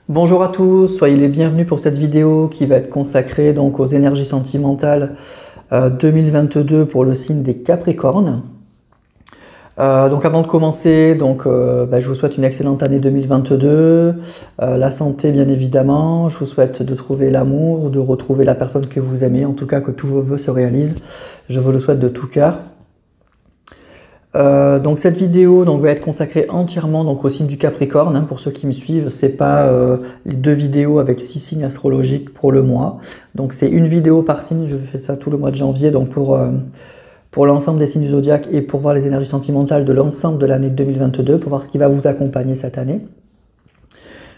Bonjour à tous, soyez les bienvenus pour cette vidéo qui va être consacrée donc aux énergies sentimentales 2022 pour le signe des Capricornes. Donc avant de commencer, je vous souhaite une excellente année 2022, la santé bien évidemment, je vous souhaite de trouver l'amour, de retrouver la personne que vous aimez, en tout cas que tous vos vœux se réalisent, je vous le souhaite de tout cœur. Donc cette vidéo va être consacrée entièrement au signe du Capricorne, hein, pour ceux qui me suivent, c'est pas les deux vidéos avec 6 signes astrologiques pour le mois, donc c'est une vidéo par signe, je fais ça tout le mois de janvier, donc pour l'ensemble des signes du zodiaque et pour voir les énergies sentimentales de l'ensemble de l'année 2022, pour voir ce qui va vous accompagner cette année.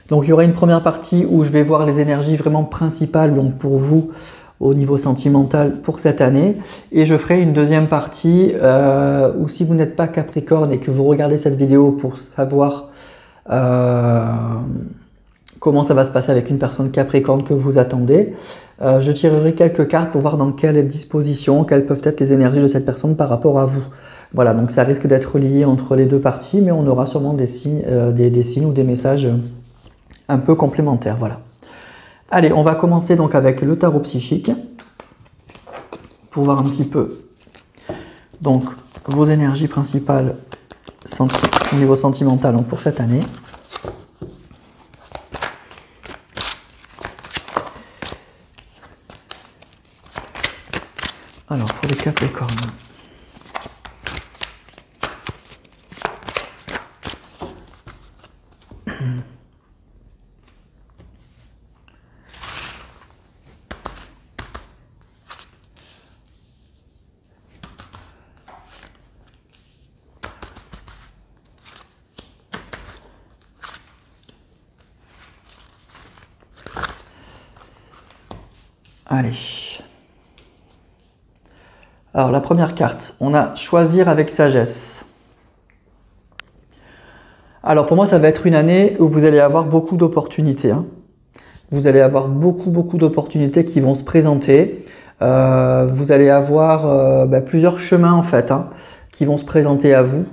Donc il y aura une première partie où je vais voir les énergies vraiment principales donc pour vous au niveau sentimental pour cette année, et je ferai une deuxième partie où si vous n'êtes pas Capricorne et que vous regardez cette vidéo pour savoir comment ça va se passer avec une personne Capricorne que vous attendez, je tirerai quelques cartes pour voir dans quelle disposition, quelles peuvent être les énergies de cette personne par rapport à vous. Voilà, donc ça risque d'être lié entre les deux parties, mais on aura sûrement des signes, des signes ou des messages un peu complémentaires. Voilà. Allez, on va commencer donc avec le tarot psychique pour voir un petit peu donc vos énergies principales au niveau sentimental pour cette année. Alors pour les Capricornes. Allez. Alors la première carte, on a choisir avec sagesse. Alors pour moi ça va être une année où vous allez avoir beaucoup d'opportunités. Hein. Vous allez avoir beaucoup d'opportunités qui vont se présenter. Vous allez avoir plusieurs chemins en fait qui vont se présenter à vous.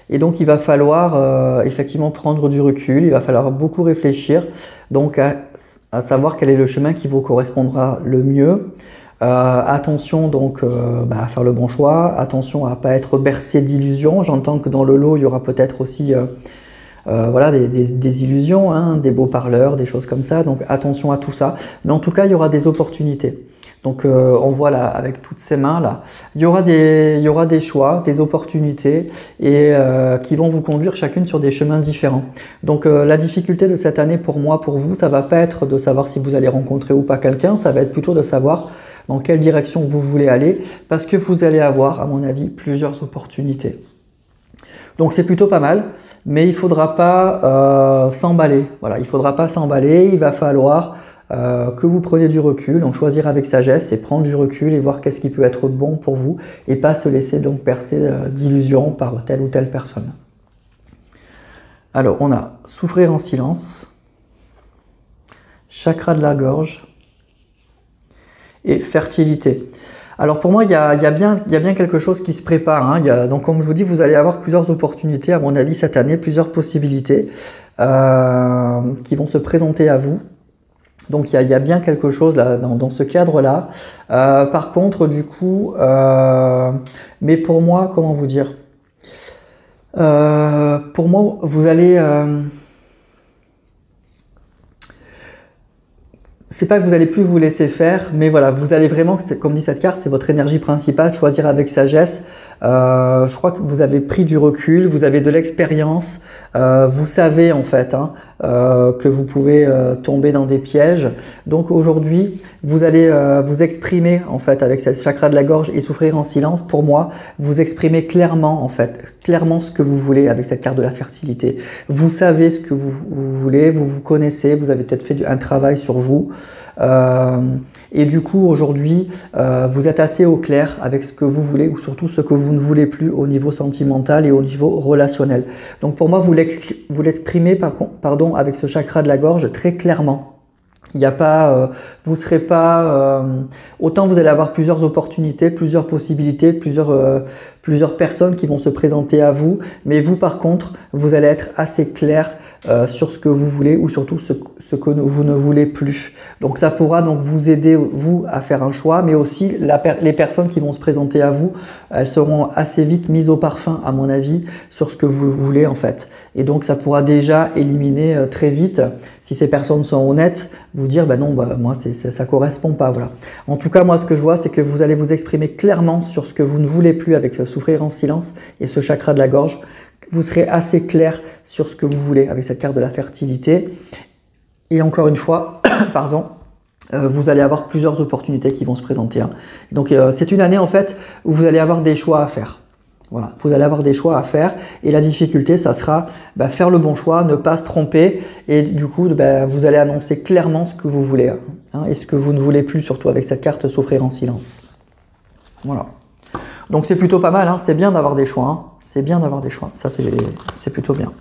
Et donc il va falloir effectivement prendre du recul, il va falloir beaucoup réfléchir donc à savoir quel est le chemin qui vous correspondra le mieux. Attention donc à faire le bon choix, attention à ne pas être bercé d'illusions. J'entends que dans le lot il y aura peut-être aussi voilà, des illusions, hein, des beaux parleurs, des choses comme ça, donc attention à tout ça. Mais en tout cas il y aura des opportunités. Donc on voit là avec toutes ces mains là, il y aura des choix, des opportunités et qui vont vous conduire chacune sur des chemins différents. Donc la difficulté de cette année pour moi, pour vous, ça va pas être de savoir si vous allez rencontrer ou pas quelqu'un, ça va être plutôt de savoir dans quelle direction vous voulez aller, parce que vous allez avoir, à mon avis, plusieurs opportunités. Donc c'est plutôt pas mal, mais il ne faudra pas s'emballer. Voilà, il ne faudra pas s'emballer, il va falloir que vous preniez du recul, donc choisir avec sagesse et prendre du recul et voir qu'est-ce qui peut être bon pour vous et pas se laisser donc percer d'illusions par telle ou telle personne. Alors on a souffrir en silence, chakra de la gorge et fertilité. Alors pour moi, il y a bien quelque chose qui se prépare. Hein. Donc comme je vous dis, vous allez avoir plusieurs opportunités, à mon avis, cette année, plusieurs possibilités qui vont se présenter à vous. Donc il y a bien quelque chose là, dans ce cadre-là. Par contre, du coup, mais pour moi, comment vous dire, pour moi, vous allez... c'est pas que vous allez plus vous laisser faire, mais voilà, vous allez vraiment, comme dit cette carte, c'est votre énergie principale, choisir avec sagesse. Je crois que vous avez pris du recul, vous avez de l'expérience, vous savez en fait que vous pouvez tomber dans des pièges. Donc aujourd'hui, vous allez vous exprimer en fait avec cette chakra de la gorge et souffrir en silence. Pour moi, vous exprimez clairement en fait, clairement ce que vous voulez avec cette carte de la fertilité. Vous savez ce que vous voulez, vous vous connaissez, vous avez peut-être fait un travail sur vous. Et du coup aujourd'hui vous êtes assez au clair avec ce que vous voulez ou surtout ce que vous ne voulez plus au niveau sentimental et au niveau relationnel. Donc pour moi vous l'exprimez pardon avec ce chakra de la gorge très clairement. Il n'y a pas, vous serez pas, autant vous allez avoir plusieurs opportunités, plusieurs possibilités, plusieurs plusieurs personnes qui vont se présenter à vous, mais vous par contre, vous allez être assez clair sur ce que vous voulez ou surtout ce que vous ne voulez plus. Donc ça pourra donc vous aider vous à faire un choix, mais aussi les personnes qui vont se présenter à vous, elles seront assez vite mises au parfum à mon avis sur ce que vous voulez en fait. Et donc ça pourra déjà éliminer très vite, si ces personnes sont honnêtes, vous dire bah non, bah, moi ça correspond pas. Voilà. En tout cas moi ce que je vois c'est que vous allez vous exprimer clairement sur ce que vous ne voulez plus avec souffrir en silence et ce chakra de la gorge. Vous serez assez clair sur ce que vous voulez avec cette carte de la fertilité. Et encore une fois, pardon, vous allez avoir plusieurs opportunités qui vont se présenter. Hein. Donc c'est une année en fait où vous allez avoir des choix à faire. Voilà, vous allez avoir des choix à faire et la difficulté, ça sera faire le bon choix, ne pas se tromper et du coup, vous allez annoncer clairement ce que vous voulez hein, et ce que vous ne voulez plus, surtout avec cette carte souffrir en silence. Voilà. Donc c'est plutôt pas mal, hein. C'est bien d'avoir des choix, hein. C'est bien d'avoir des choix, ça c'est plutôt bien.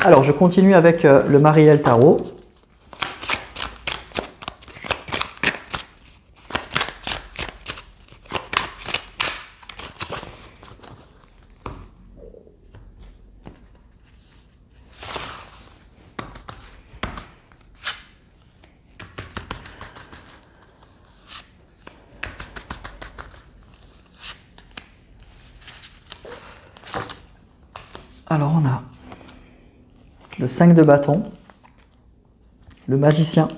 Alors je continue avec le Mariel Tarot. Alors on a le 5 de bâton, le magicien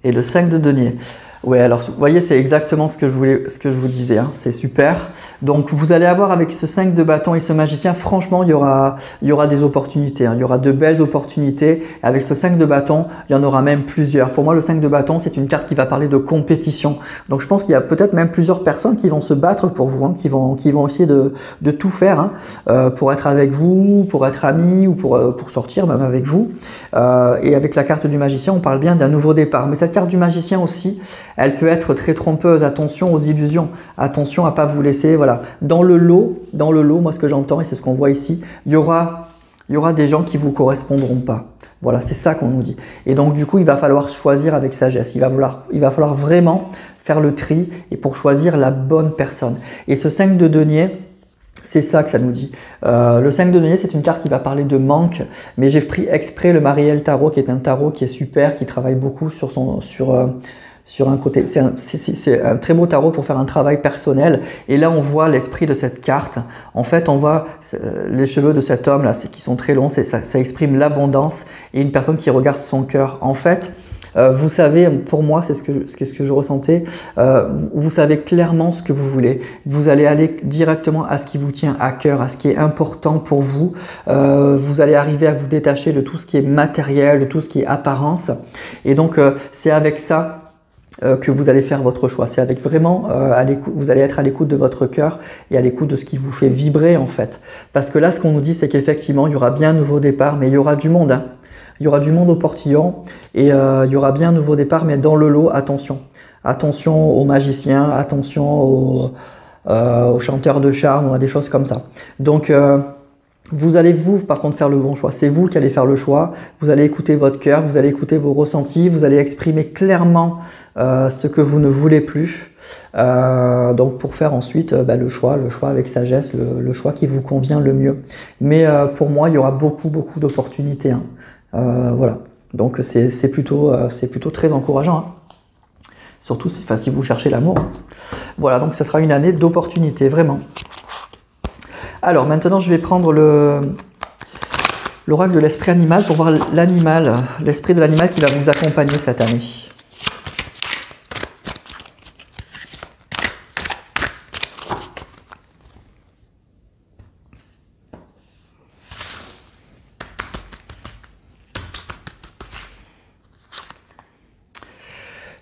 et le 5 de denier. Ouais, alors vous voyez, c'est exactement ce que je vous disais, hein, c'est super. Donc vous allez avoir avec ce 5 de bâton et ce magicien, franchement, il y aura des opportunités, hein, il y aura de belles opportunités. Avec ce 5 de bâton, il y en aura même plusieurs. Pour moi, le 5 de bâton, c'est une carte qui va parler de compétition. Donc je pense qu'il y a peut-être même plusieurs personnes qui vont se battre pour vous, hein, qui vont essayer de tout faire hein, pour être avec vous, pour être amis ou pour sortir même avec vous. Et avec la carte du magicien, on parle bien d'un nouveau départ. Mais cette carte du magicien aussi, elle peut être très trompeuse. Attention aux illusions. Attention à pas vous laisser. Voilà. Dans le lot, moi ce que j'entends et c'est ce qu'on voit ici, il y aura des gens qui vous correspondront pas. Voilà, c'est ça qu'on nous dit. Et donc du coup, il va falloir choisir avec sagesse. Il va falloir vraiment faire le tri et pour choisir la bonne personne. Et ce 5 de denier, c'est ça que ça nous dit. Le 5 de denier, c'est une carte qui va parler de manque, mais j'ai pris exprès le Mariel Tarot, qui est un tarot qui est super, qui travaille beaucoup sur un côté. C'est un très beau tarot pour faire un travail personnel. Et là, on voit l'esprit de cette carte. En fait, on voit les cheveux de cet homme là, qui sont très longs. Ça exprime l'abondance et une personne qui regarde son cœur. En fait, vous savez, pour moi, c'est ce que je ressentais. Vous savez clairement ce que vous voulez. Vous allez aller directement à ce qui vous tient à cœur, à ce qui est important pour vous. Vous allez arriver à vous détacher de tout ce qui est matériel, de tout ce qui est apparence. Et donc, c'est avec ça que vous allez faire votre choix. C'est avec vraiment, vous allez être à l'écoute de votre cœur et à l'écoute de ce qui vous fait vibrer en fait. Parce que là, ce qu'on nous dit, c'est qu'effectivement, il y aura bien un nouveau départ, mais il y aura du monde. Hein. Il y aura du monde au portillon et il y aura bien un nouveau départ, mais dans le lot, attention. Attention aux magiciens, attention aux chanteurs de charme ou à des choses comme ça. Donc, vous allez par contre faire le bon choix. C'est vous qui allez faire le choix. Vous allez écouter votre cœur, vous allez écouter vos ressentis, vous allez exprimer clairement ce que vous ne voulez plus. Donc pour faire ensuite le choix avec sagesse, le choix qui vous convient le mieux. Mais pour moi, il y aura beaucoup d'opportunités. Hein. Voilà. Donc c'est plutôt très encourageant. Hein. Surtout si vous cherchez l'amour. Voilà, donc ça sera une année d'opportunités, vraiment. Alors maintenant, je vais prendre l'oracle de l'esprit animal pour voir l'animal, l'esprit de l'animal qui va vous accompagner cette année.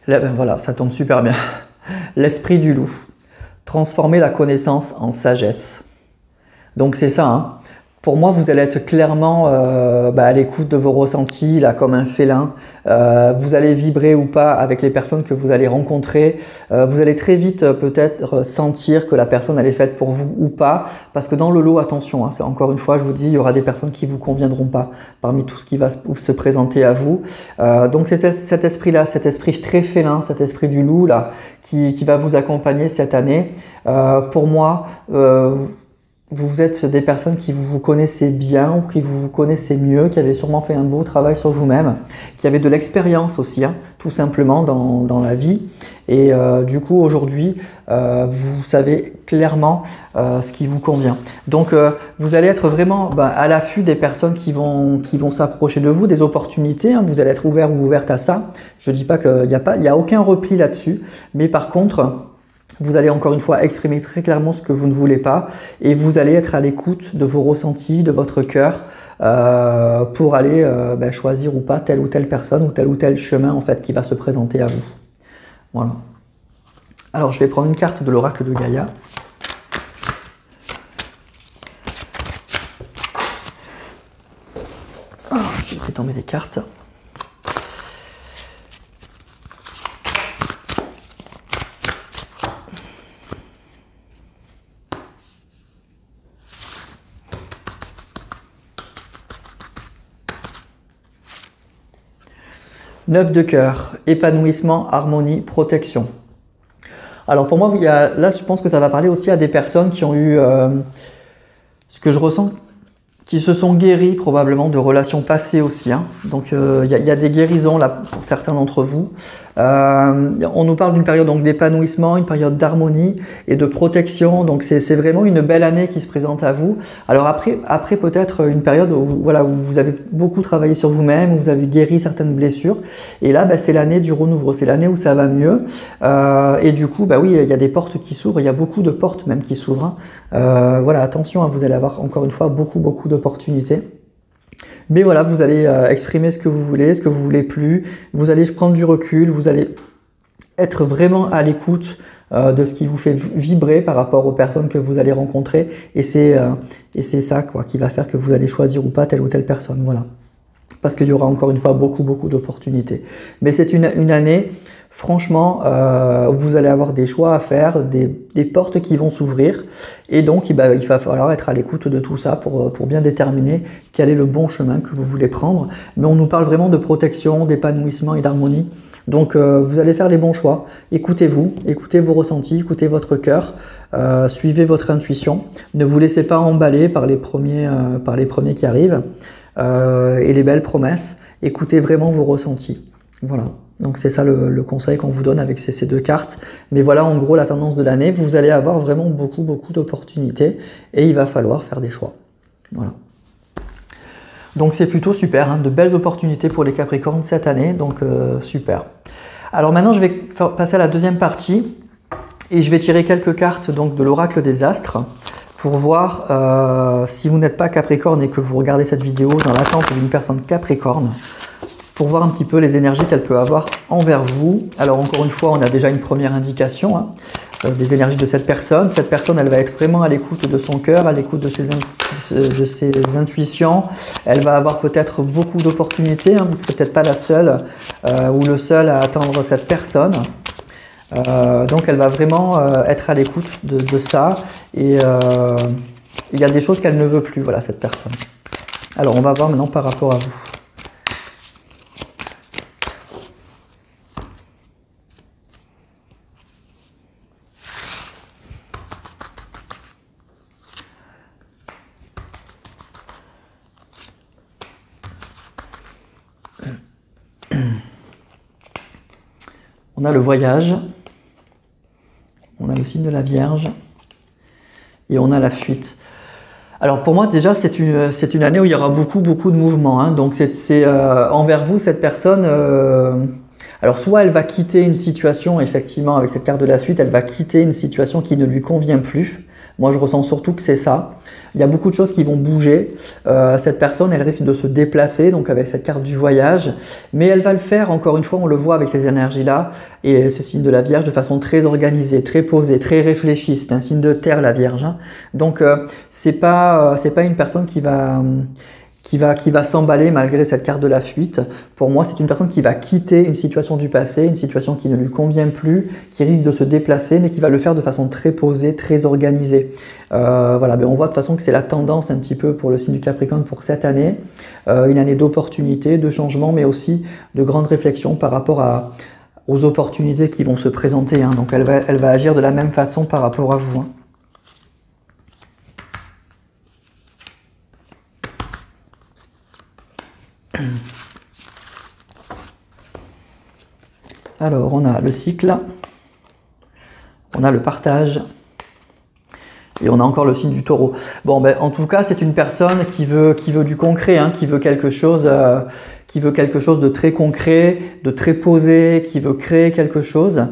Là, voilà, ça tombe super bien. L'esprit du loup. Transformer la connaissance en sagesse. Donc c'est ça, hein. Pour moi, vous allez être clairement à l'écoute de vos ressentis, là, comme un félin. Vous allez vibrer ou pas avec les personnes que vous allez rencontrer. Vous allez très vite peut-être sentir que la personne elle est faite pour vous ou pas, parce que dans le lot, attention, hein, c'est encore une fois, je vous dis, il y aura des personnes qui vous conviendront pas parmi tout ce qui va se présenter à vous. Donc c'est cet esprit-là, cet esprit très félin, cet esprit du loup là, qui va vous accompagner cette année. Pour moi, vous êtes des personnes qui vous connaissez bien ou qui vous connaissez mieux, qui avez sûrement fait un beau travail sur vous-même, qui avez de l'expérience aussi, hein, tout simplement dans la vie. Et du coup, aujourd'hui, vous savez clairement ce qui vous convient. Donc, vous allez être vraiment à l'affût des personnes qui vont s'approcher de vous, des opportunités. Hein, vous allez être ouvert ou ouverte à ça. Je ne dis pas qu'il n'y a aucun repli là-dessus. Mais par contre, vous allez encore une fois exprimer très clairement ce que vous ne voulez pas et vous allez être à l'écoute de vos ressentis, de votre cœur pour aller choisir ou pas telle ou telle personne ou tel chemin en fait qui va se présenter à vous. Voilà. Alors je vais prendre une carte de l'oracle de Gaïa. Je vais tomber les cartes. Neuf de cœur, épanouissement, harmonie, protection. Alors pour moi, là je pense que ça va parler aussi à des personnes qui ont eu, ce que je ressens, qui se sont guéris probablement de relations passées aussi. Hein. Donc il y a des guérisons là pour certains d'entre vous. On nous parle d'une période donc d'épanouissement, une période d'harmonie et de protection. Donc c'est vraiment une belle année qui se présente à vous. Alors après peut-être une période où vous avez beaucoup travaillé sur vous-même, où vous avez guéri certaines blessures. Et là c'est l'année du renouveau, c'est l'année où ça va mieux. Et du coup oui, il y a des portes qui s'ouvrent, il y a beaucoup de portes même qui s'ouvrent. Hein. Attention, hein, vous allez avoir encore une fois beaucoup d'opportunités. Mais voilà, vous allez exprimer ce que vous voulez plus. Vous allez prendre du recul, vous allez être vraiment à l'écoute de ce qui vous fait vibrer par rapport aux personnes que vous allez rencontrer. Et c'est ça qui va faire que vous allez choisir ou pas telle ou telle personne. Voilà. Parce qu'il y aura encore une fois beaucoup d'opportunités. Mais c'est une année, franchement, où vous allez avoir des choix à faire, des portes qui vont s'ouvrir. Et donc, il va falloir être à l'écoute de tout ça pour bien déterminer quel est le bon chemin que vous voulez prendre. Mais on nous parle vraiment de protection, d'épanouissement et d'harmonie. Donc, vous allez faire les bons choix. Écoutez-vous, écoutez vos ressentis, écoutez votre cœur, suivez votre intuition. Ne vous laissez pas emballer par les premiers qui arrivent. Et les belles promesses, écoutez vraiment vos ressentis. Voilà, donc c'est ça le conseil qu'on vous donne avec ces deux cartes. Mais voilà en gros la tendance de l'année, vous allez avoir vraiment beaucoup d'opportunités et il va falloir faire des choix. Voilà. Donc c'est plutôt super, hein, de belles opportunités pour les Capricornes cette année, donc super. Alors maintenant je vais passer à la deuxième partie et je vais tirer quelques cartes donc de l'oracle des astres. Pour voir si vous n'êtes pas Capricorne et que vous regardez cette vidéo dans l'attente d'une personne Capricorne, pour voir un petit peu les énergies qu'elle peut avoir envers vous. Alors encore une fois, on a déjà une première indication hein, des énergies de cette personne. Cette personne, elle va être vraiment à l'écoute de son cœur, à l'écoute de ses intuitions. Elle va avoir peut-être beaucoup d'opportunités. Hein, vous ne serez peut-être pas la seule ou le seul à attendre cette personne. Donc elle va vraiment être à l'écoute de ça et il y a des choses qu'elle ne veut plus, voilà, cette personne. Alors on va voir maintenant par rapport à vous. On a le voyage, on a le signe de la Vierge et on a la fuite. Alors pour moi déjà c'est une année où il y aura beaucoup de mouvements. Hein. Donc c'est envers vous cette personne. Alors soit elle va quitter une situation effectivement avec cette carte de la fuite, elle va quitter une situation qui ne lui convient plus. Moi, je ressens surtout que c'est ça. Il y a beaucoup de choses qui vont bouger. Cette personne, elle risque de se déplacer, donc avec cette carte du voyage. Mais elle va le faire, encore une fois, on le voit avec ces énergies-là. Et ce signe de la Vierge de façon très organisée, très posée, très réfléchie. C'est un signe de terre, la Vierge, hein. Donc, c'est pas une personne qui va s'emballer malgré cette carte de la fuite. Pour moi, c'est une personne qui va quitter une situation du passé, une situation qui ne lui convient plus, qui risque de se déplacer, mais qui va le faire de façon très posée, très organisée. Voilà, on voit de toute façon que c'est la tendance un petit peu pour le signe du Capricorne pour cette année. Une année d'opportunités, de changements, mais aussi de grandes réflexions par rapport aux opportunités qui vont se présenter, hein. Donc elle va agir de la même façon par rapport à vous, hein. Alors, on a le cycle, on a le partage, et on a encore le signe du taureau. Bon, en tout cas, c'est une personne qui veut du concret, hein, qui veut quelque chose de très concret, de très posé, qui veut créer quelque chose.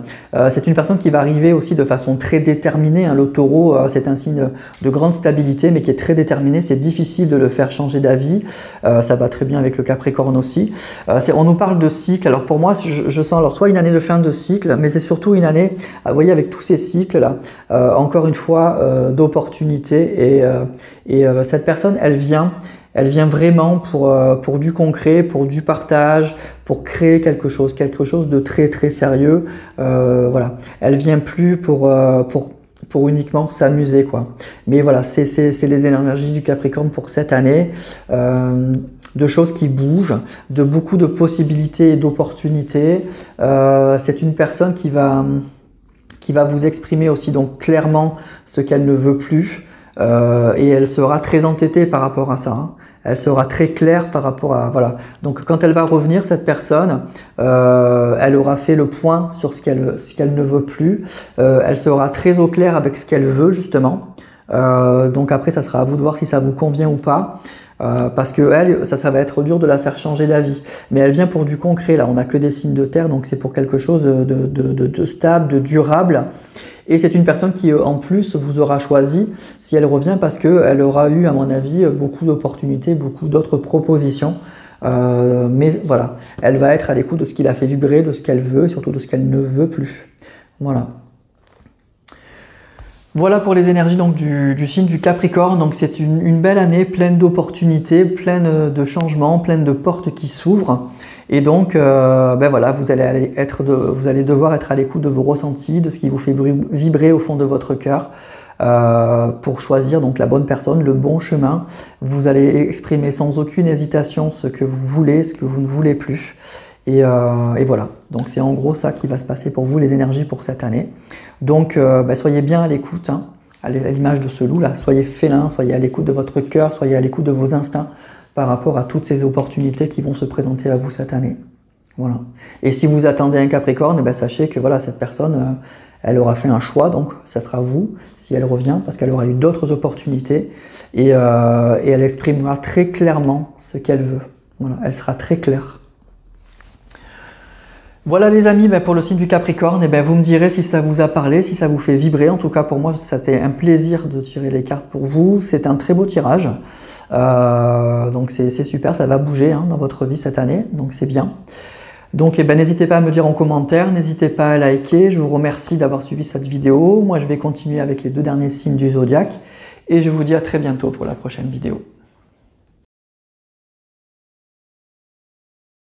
C'est une personne qui va arriver aussi de façon très déterminée, hein. Le taureau, c'est un signe de grande stabilité, mais qui est très déterminé. C'est difficile de le faire changer d'avis. Ça va très bien avec le Capricorne aussi. On nous parle de cycle. Alors pour moi, je sens alors soit une année de fin de cycle, mais c'est surtout une année, vous voyez, avec tous ces cycles-là, encore une fois, d'opportunités. Et cette personne, elle vient vraiment pour du concret, pour du partage, pour créer quelque chose de très très sérieux. Voilà, elle vient plus pour uniquement s'amuser, quoi. Mais voilà, c'est les énergies du Capricorne pour cette année. De choses qui bougent, de beaucoup de possibilités et d'opportunités. C'est une personne qui va vous exprimer aussi donc clairement ce qu'elle ne veut plus. Et elle sera très entêtée par rapport à ça, hein. Elle sera très claire par rapport à... Voilà. Donc quand elle va revenir, cette personne, elle aura fait le point sur ce qu'elle ne veut plus. Elle sera très au clair avec ce qu'elle veut, justement. Donc après, ça sera à vous de voir si ça vous convient ou pas. Parce que elle, ça va être dur de la faire changer d'avis. Mais elle vient pour du concret, là. On n'a que des signes de terre, donc c'est pour quelque chose de stable, de durable. Et c'est une personne qui, en plus, vous aura choisi si elle revient parce qu'elle aura eu, à mon avis, beaucoup d'opportunités, beaucoup d'autres propositions. Mais voilà, elle va être à l'écoute de ce qui la fait vibrer, de ce qu'elle veut, et surtout de ce qu'elle ne veut plus. Voilà. Voilà pour les énergies donc du signe du Capricorne. Donc c'est une belle année pleine d'opportunités, pleine de changements, pleine de portes qui s'ouvrent. Et donc voilà, vous allez devoir être à l'écoute de vos ressentis, de ce qui vous fait vibrer au fond de votre cœur pour choisir donc la bonne personne, le bon chemin. Vous allez exprimer sans aucune hésitation ce que vous voulez, ce que vous ne voulez plus. Et voilà, donc c'est en gros ça qui va se passer pour vous, les énergies pour cette année. Donc soyez bien à l'écoute, hein, à l'image de ce loup là, soyez félin, soyez à l'écoute de votre cœur, soyez à l'écoute de vos instincts par rapport à toutes ces opportunités qui vont se présenter à vous cette année. Voilà. Et si vous attendez un Capricorne, sachez que voilà, cette personne, elle aura fait un choix, donc ça sera vous, si elle revient, parce qu'elle aura eu d'autres opportunités, et elle exprimera très clairement ce qu'elle veut. Voilà, elle sera très claire. Voilà les amis, pour le signe du Capricorne, vous me direz si ça vous a parlé, si ça vous fait vibrer. En tout cas pour moi, c'était un plaisir de tirer les cartes pour vous. C'est un très beau tirage. Donc c'est super, ça va bouger dans votre vie cette année, donc c'est bien. Donc n'hésitez pas à me dire en commentaire, n'hésitez pas à liker. Je vous remercie d'avoir suivi cette vidéo. Moi je vais continuer avec les 2 derniers signes du zodiaque et je vous dis à très bientôt pour la prochaine vidéo.